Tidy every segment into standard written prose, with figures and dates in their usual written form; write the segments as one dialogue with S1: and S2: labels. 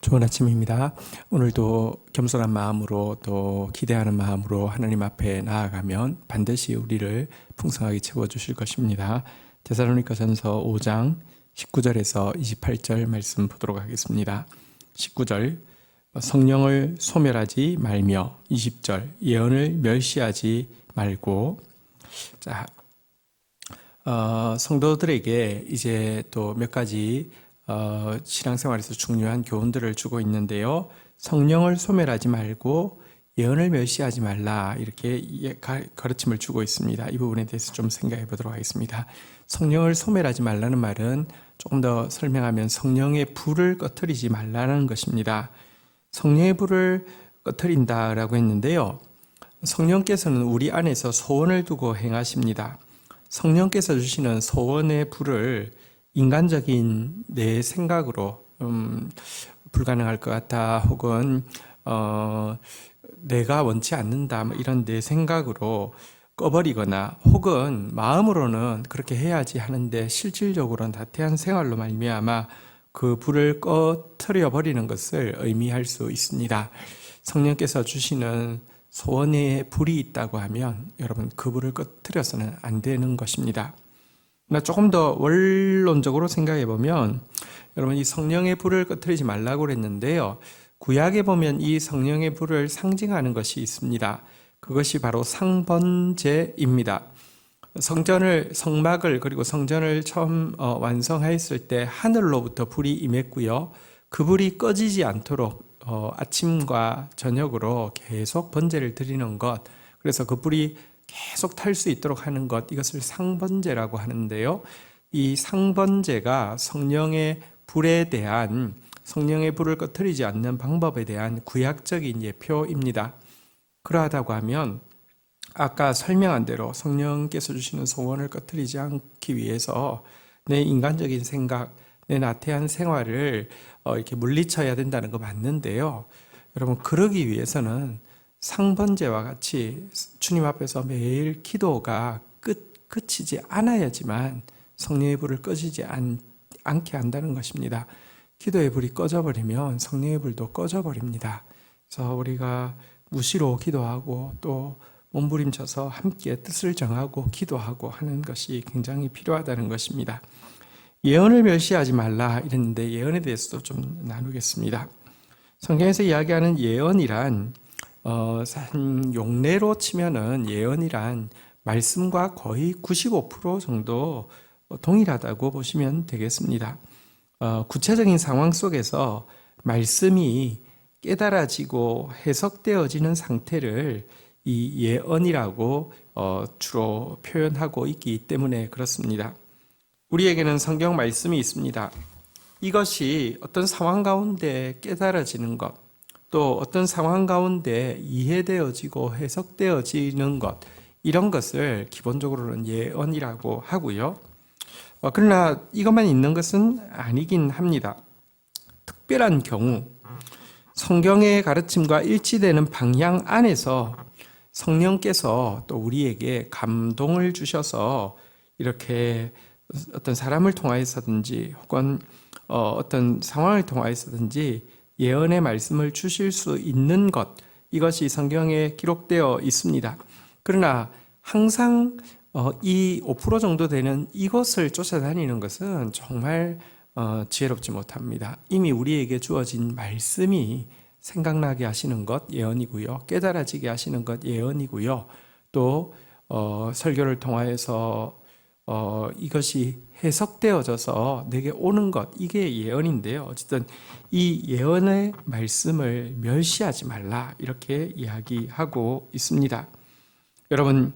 S1: 좋은 아침입니다. 오늘도 겸손한 마음으로 또 기대하는 마음으로 하나님 앞에 나아가면 반드시 우리를 풍성하게 채워주실 것입니다. 데살로니가전서 5장 19절에서 28절 말씀 보도록 하겠습니다. 19절 성령을 소멸하지 말며 20절 예언을 멸시하지 말고. 자, 성도들에게 이제 또 몇 가지 신앙생활에서 중요한 교훈들을 주고 있는데요. 성령을 소멸하지 말고 예언을 멸시하지 말라, 이렇게 가르침을 주고 있습니다. 이 부분에 대해서 좀 생각해 보도록 하겠습니다. 성령을 소멸하지 말라는 말은 조금 더 설명하면 성령의 불을 꺼트리지 말라는 것입니다. 성령의 불을 꺼트린다라고 했는데요. 성령께서는 우리 안에서 소원을 두고 행하십니다. 성령께서 주시는 소원의 불을 인간적인 내 생각으로 불가능할 것 같다, 혹은 내가 원치 않는다, 이런 내 생각으로 꺼버리거나, 혹은 마음으로는 그렇게 해야지 하는데 실질적으로는 나태한 생활로 말미암아 그 불을 꺼트려 버리는 것을 의미할 수 있습니다. 성령께서 주시는 소원의 불이 있다고 하면 여러분, 그 불을 꺼트려서는 안 되는 것입니다. 조금 더 원론적으로 생각해 보면, 여러분, 이 성령의 불을 꺼트리지 말라고 그랬는데요. 구약에 보면 이 성령의 불을 상징하는 것이 있습니다. 그것이 바로 상번제입니다. 성막을 그리고 성전을 처음 완성했을 때 하늘로부터 불이 임했고요. 그 불이 꺼지지 않도록 아침과 저녁으로 계속 번제를 드리는 것, 그래서 그 불이 계속 탈 수 있도록 하는 것, 이것을 상번제라고 하는데요. 이 상번제가 성령의 불에 대한, 성령의 불을 꺼트리지 않는 방법에 대한 구약적인 예표입니다. 그러하다고 하면 아까 설명한 대로 성령께서 주시는 소원을 꺼트리지 않기 위해서 내 인간적인 생각, 내 나태한 생활을 이렇게 물리쳐야 된다는 거 맞는데요. 여러분, 그러기 위해서는 상번제와 같이 주님 앞에서 매일 기도가 그치지 않아야지만 성령의 불을 꺼지지 않게 한다는 것입니다. 기도의 불이 꺼져버리면 성령의 불도 꺼져버립니다. 그래서 우리가 무시로 기도하고 또 몸부림쳐서 함께 뜻을 정하고 기도하고 하는 것이 굉장히 필요하다는 것입니다. 예언을 멸시하지 말라 이랬는데, 예언에 대해서도 좀 나누겠습니다. 성경에서 이야기하는 예언이란 용례로 치면은 예언이란 말씀과 거의 95% 정도 동일하다고 보시면 되겠습니다. 구체적인 상황 속에서 말씀이 깨달아지고 해석되어지는 상태를 이 예언이라고 주로 표현하고 있기 때문에 그렇습니다. 우리에게는 성경 말씀이 있습니다. 이것이 어떤 상황 가운데 깨달아지는 것, 또 어떤 상황 가운데 이해되어지고 해석되어지는 것, 이런 것을 기본적으로는 예언이라고 하고요. 그러나 이것만 있는 것은 아니긴 합니다. 특별한 경우, 성경의 가르침과 일치되는 방향 안에서 성령께서 또 우리에게 감동을 주셔서 이렇게 어떤 사람을 통하여서든지 혹은 어떤 상황을 통하여서든지 예언의 말씀을 주실 수 있는 것, 이것이 성경에 기록되어 있습니다. 그러나 항상 이 5% 정도 되는 이것을 쫓아다니는 것은 정말 지혜롭지 못합니다. 이미 우리에게 주어진 말씀이 생각나게 하시는 것 예언이고요, 깨달아지게 하시는 것 예언이고요, 또 설교를 통하여서 이것이 해석되어져서 내게 오는 것, 이게 예언인데요. 어쨌든 이 예언의 말씀을 멸시하지 말라, 이렇게 이야기하고 있습니다. 여러분,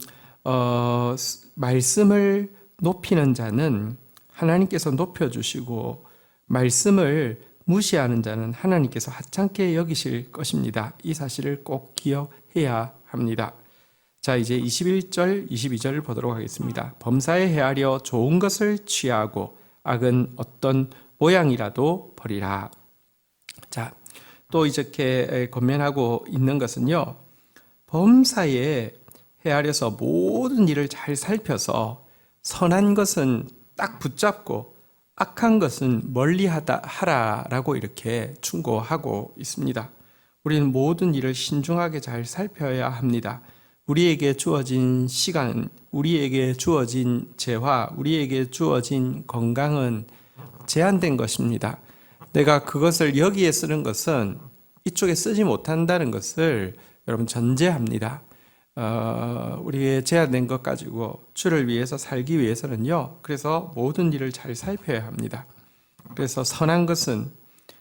S1: 말씀을 높이는 자는 하나님께서 높여주시고, 말씀을 무시하는 자는 하나님께서 하찮게 여기실 것입니다. 이 사실을 꼭 기억해야 합니다. 자, 이제 21절, 22절을 보도록 하겠습니다. 범사에 헤아려 좋은 것을 취하고 악은 어떤 모양이라도 버리라. 자, 또 이렇게 권면하고 있는 것은요, 범사에 헤아려서 모든 일을 잘 살펴서 선한 것은 딱 붙잡고 악한 것은 멀리 하라라고 이렇게 충고하고 있습니다. 우리는 모든 일을 신중하게 잘 살펴야 합니다. 우리에게 주어진 시간, 우리에게 주어진 재화, 우리에게 주어진 건강은 제한된 것입니다. 내가 그것을 여기에 쓰는 것은 이쪽에 쓰지 못한다는 것을 여러분 전제합니다. 우리의 제한된 것 가지고 주를 위해서 살기 위해서는요. 그래서 모든 일을 잘 살펴야 합니다. 그래서 선한 것은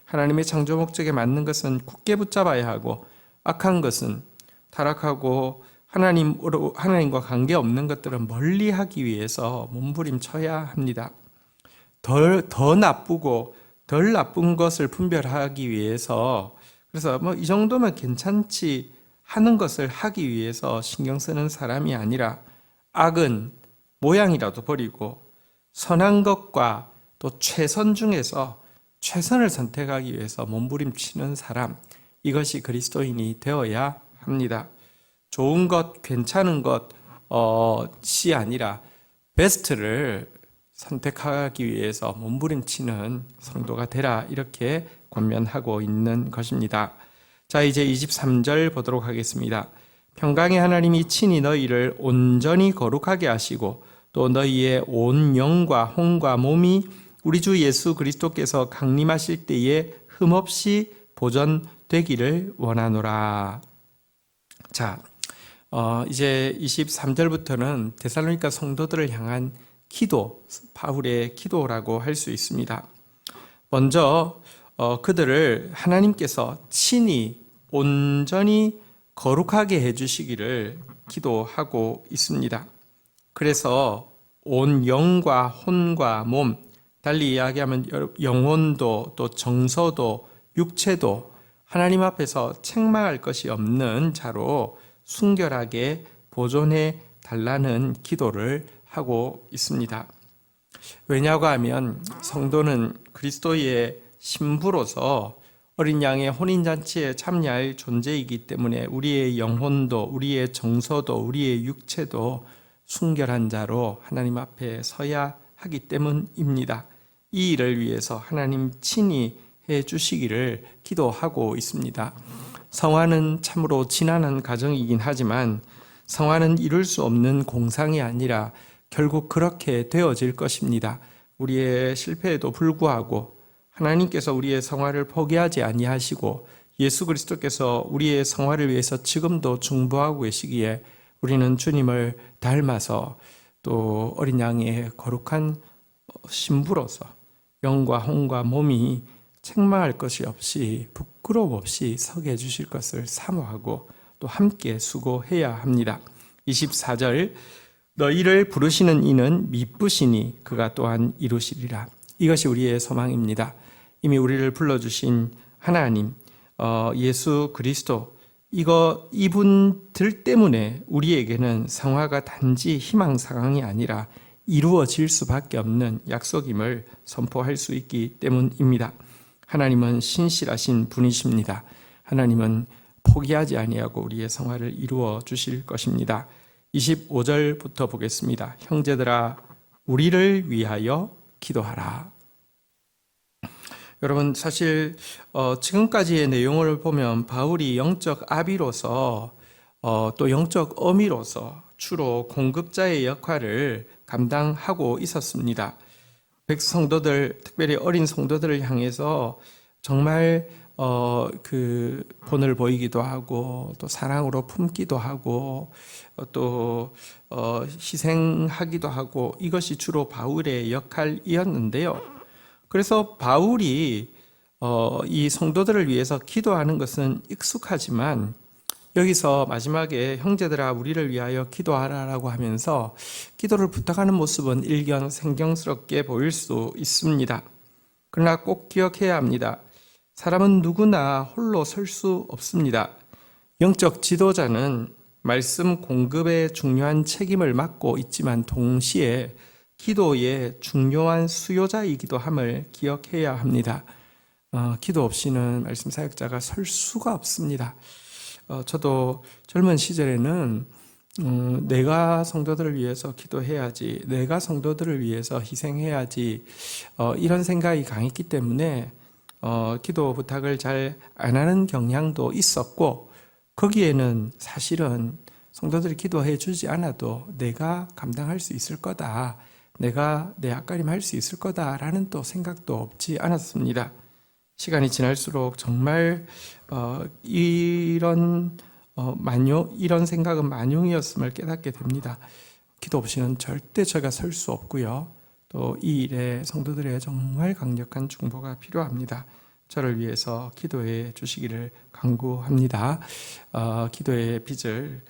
S1: 하나님의 창조 목적에 맞는 것은 굳게 붙잡아야 하고 악한 것은 타락하고 하나님과 관계없는 것들은 멀리하기 위해서 몸부림쳐야 합니다. 더 나쁘고 덜 나쁜 것을 분별하기 위해서 그래서 뭐 이 정도면 괜찮지 하는 것을 하기 위해서 신경 쓰는 사람이 아니라 악은 모양이라도 버리고 선한 것과 또 최선 중에서 최선을 선택하기 위해서 몸부림치는 사람, 이것이 그리스도인이 되어야 합니다. 좋은 것, 괜찮은 것이 아니라 베스트를 선택하기 위해서 몸부림치는 성도가 되라, 이렇게 권면하고 있는 것입니다. 자, 이제 23절 보도록 하겠습니다. 평강의 하나님이 친히 너희를 온전히 거룩하게 하시고 또 너희의 온 영과 혼과 몸이 우리 주 예수 그리스도께서 강림하실 때에 흠없이 보존되기를 원하노라. 자, 이제 23절부터는 데살로니가 성도들을 향한 기도, 바울의 기도라고 할 수 있습니다. 먼저 그들을 하나님께서 친히 온전히 거룩하게 해주시기를 기도하고 있습니다. 그래서 온 영과 혼과 몸, 달리 이야기하면 영혼도 또 정서도 육체도 하나님 앞에서 책망할 것이 없는 자로 순결하게 보존해 달라는 기도를 하고 있습니다. 왜냐고 하면 성도는 그리스도의 신부로서 어린 양의 혼인잔치에 참여할 존재이기 때문에 우리의 영혼도 우리의 정서도 우리의 육체도 순결한 자로 하나님 앞에 서야 하기 때문입니다. 이 일을 위해서 하나님 친히 해주시기를 기도하고 있습니다. 성화는 참으로 지난한 과정이긴 하지만 성화는 이룰 수 없는 공상이 아니라 결국 그렇게 되어질 것입니다. 우리의 실패에도 불구하고 하나님께서 우리의 성화를 포기하지 아니하시고 예수 그리스도께서 우리의 성화를 위해서 지금도 중보하고 계시기에 우리는 주님을 닮아서 또 어린 양의 거룩한 신부로서 영과 혼과 몸이 책망할 것이 없이 부끄러움 없이 서게 해주실 것을 사모하고 또 함께 수고해야 합니다. 24절 너희를 부르시는 이는 미쁘시니 그가 또한 이루시리라. 이것이 우리의 소망입니다. 이미 우리를 불러주신 하나님, 예수 그리스도, 이분들 때문에 우리에게는 성화가 단지 희망사항이 아니라 이루어질 수밖에 없는 약속임을 선포할 수 있기 때문입니다. 하나님은 신실하신 분이십니다. 하나님은 포기하지 아니하고 우리의 성화를 이루어 주실 것입니다. 25절부터 보겠습니다. 형제들아, 우리를 위하여 기도하라. 여러분, 사실 지금까지의 내용을 보면 바울이 영적 아비로서 또 영적 어미로서 주로 공급자의 역할을 감당하고 있었습니다. 백성도들, 특별히 어린 성도들을 향해서 정말 그 본을 보이기도 하고 또 사랑으로 품기도 하고 또 희생하기도 하고 이것이 주로 바울의 역할이었는데요. 그래서 바울이 이 성도들을 위해서 기도하는 것은 익숙하지만 여기서 마지막에 형제들아 우리를 위하여 기도하라라고 하면서 기도를 부탁하는 모습은 일견 생경스럽게 보일 수 있습니다. 그러나 꼭 기억해야 합니다. 사람은 누구나 홀로 설 수 없습니다. 영적 지도자는 말씀 공급에 중요한 책임을 맡고 있지만 동시에 기도의 중요한 수요자이기도 함을 기억해야 합니다. 기도 없이는 말씀 사역자가 설 수가 없습니다. 저도 젊은 시절에는 내가 성도들을 위해서 기도해야지, 내가 성도들을 위해서 희생해야지, 이런 생각이 강했기 때문에 기도 부탁을 잘 안 하는 경향도 있었고, 거기에는 사실은 성도들이 기도해 주지 않아도 내가 감당할 수 있을 거다, 내가 내 앞가림 할 수 있을 거다라는 또 생각도 없지 않았습니다. 시간이 지날수록 정말 이런 생각은 만용이었음을 깨닫게 됩니다. 기도 없이는 절대 제가 설 수 없고요. 또 이 일에 성도들의 정말 강력한 중보가 필요합니다. 저를 위해서 기도해 주시기를 간구합니다. 기도의 빚을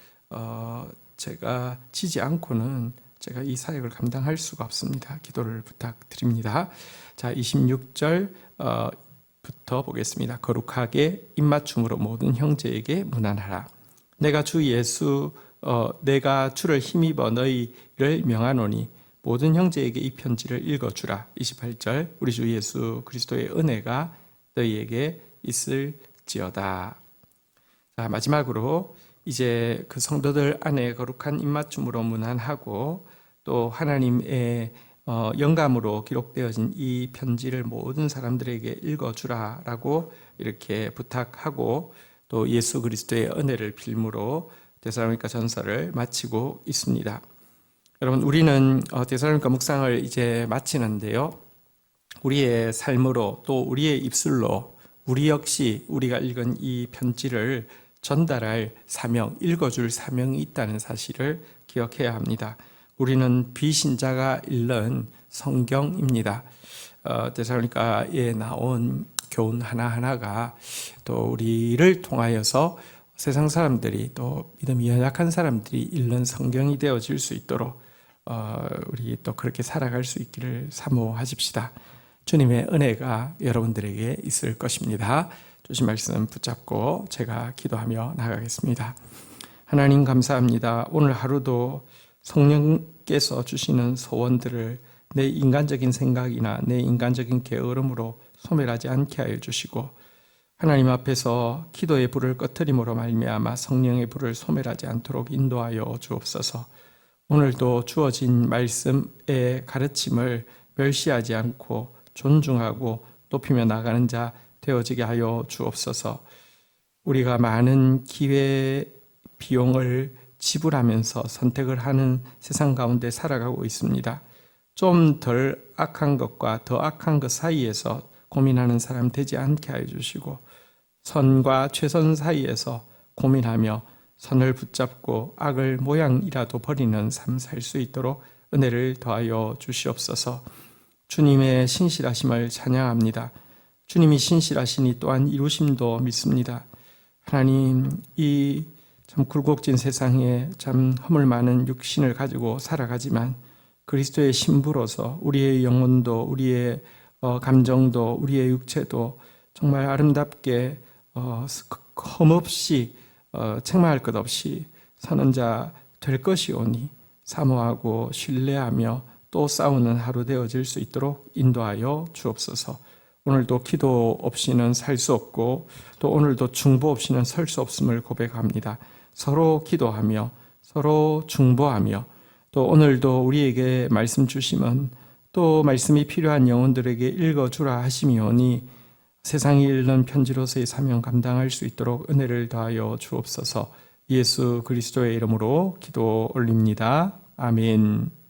S1: 제가 지지 않고는 제가 이 사역을 감당할 수가 없습니다. 기도를 부탁드립니다. 자, 26절 부터 보겠습니다. 거룩하게 입맞춤으로 모든 형제에게 문안하라. 내가 주를 힘입어 너희를 명하노니 모든 형제에게 이 편지를 읽어주라. 28절 우리 주 예수 그리스도의 은혜가 너희에게 있을지어다. 자, 마지막으로 이제 그 성도들 안에 거룩한 입맞춤으로 문안하고 또 하나님의 영감으로 기록되어진 이 편지를 모든 사람들에게 읽어주라라고 이렇게 부탁하고 또 예수 그리스도의 은혜를 빌므로 데살로니가 전서를 마치고 있습니다. 여러분, 우리는 데살로니가 묵상을 이제 마치는데요. 우리의 삶으로 또 우리의 입술로 우리 역시 우리가 읽은 이 편지를 전달할 사명, 읽어줄 사명이 있다는 사실을 기억해야 합니다. 우리는 비신자가 읽는 성경입니다. 데살로니가에 나온 교훈 하나하나가 또 우리를 통하여서 세상 사람들이 또 믿음이 연약한 사람들이 읽는 성경이 되어질 수 있도록 우리 또 그렇게 살아갈 수 있기를 사모하십시다. 주님의 은혜가 여러분들에게 있을 것입니다. 주신 말씀 붙잡고 제가 기도하며 나가겠습니다. 하나님 감사합니다. 오늘 하루도 성령께서 주시는 소원들을 내 인간적인 생각이나 내 인간적인 게으름으로 소멸하지 않게 하여 주시고 하나님 앞에서 기도의 불을 꺼트림으로 말미암아 성령의 불을 소멸하지 않도록 인도하여 주옵소서. 오늘도 주어진 말씀의 가르침을 멸시하지 않고 존중하고 높이며 나가는 자 되어지게 하여 주옵소서. 우리가 많은 기회 비용을 지불하면서 선택을 하는 세상 가운데 살아가고 있습니다. 좀 덜 악한 것과 더 악한 것 사이에서 고민하는 사람 되지 않게 하여 주시고 선과 최선 사이에서 고민하며 선을 붙잡고 악을 모양이라도 버리는 삶 살 수 있도록 은혜를 더하여 주시옵소서. 주님의 신실하심을 찬양합니다. 주님이 신실하시니 또한 이루심도 믿습니다. 하나님, 이 참 굴곡진 세상에 참 허물 많은 육신을 가지고 살아가지만 그리스도의 신부로서 우리의 영혼도 우리의 감정도 우리의 육체도 정말 아름답게 흠없이 책망할 것 없이 사는 자 될 것이오니 사모하고 신뢰하며 또 싸우는 하루 되어질 수 있도록 인도하여 주옵소서. 오늘도 기도 없이는 살 수 없고 또 오늘도 중보 없이는 설 수 없음을 고백합니다. 서로 기도하며 서로 중보하며 또 오늘도 우리에게 말씀 주시면 또 말씀이 필요한 영혼들에게 읽어주라 하시미오니 세상이 읽는 편지로서의 사명 감당할 수 있도록 은혜를 더하여 주옵소서. 예수 그리스도의 이름으로 기도 올립니다. 아멘.